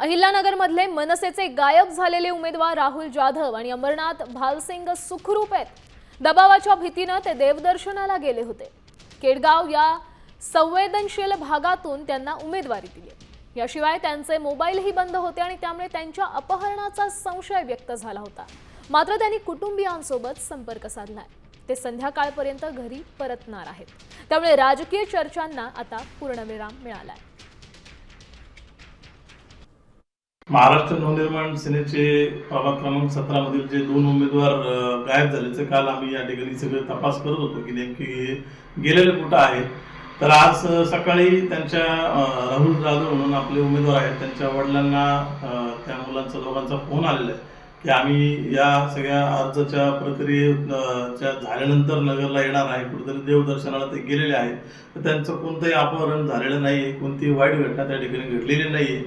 अहिल्यानगरमधले मनसेचे गायब झालेले उमेदवार राहुल जाधव आणि अमरनाथ भालसिंग सुखरूप आहेत। दबावाच्या भीतीने ते देवदर्शनाला गेले होते। केडगाव या संवेदनशील भागातून त्यांना उमेदवारी दिली। याशिवाय त्यांचे मोबाईलही बंद होते आणि त्यामुळे त्यांच्या अपहरणाचा संशय व्यक्त झाला होता। मात्र त्यांनी कुटुंबियांसोबत संपर्क साधलाय। ते संध्याकाळपर्यंत घरी परतणार आहेत। त्यामुळे राजकीय चर्चांना आता पूर्णविराम मिळालाय। महाराष्ट्र नवनिर्माण सेनेचे प्रभाग क्रमांक 17 मधील जे 2 उमेदवार गायब झाल्याचे काल आम्ही या ठिकाणी सगळे तपास करत होतो की नेमके गेलेले कुठे आहेत। तर आज सकाळी त्यांच्या राहुल जाधव म्हणून आपले उमेदवार आहेत त्यांच्या वडिलांना त्या मुलांचा दोघांचा फोन आलेला आहे की आम्ही या सगळ्या अर्जाच्या प्रक्रियेच्या झाल्यानंतर नगरला येणार आहे। कुठेतरी देवदर्शनाला ते गेलेले आहेत। तर त्यांचं कोणतंही अपहरण झालेलं नाही, कोणतीही वाईट घटना त्या ठिकाणी घडलेली नाही।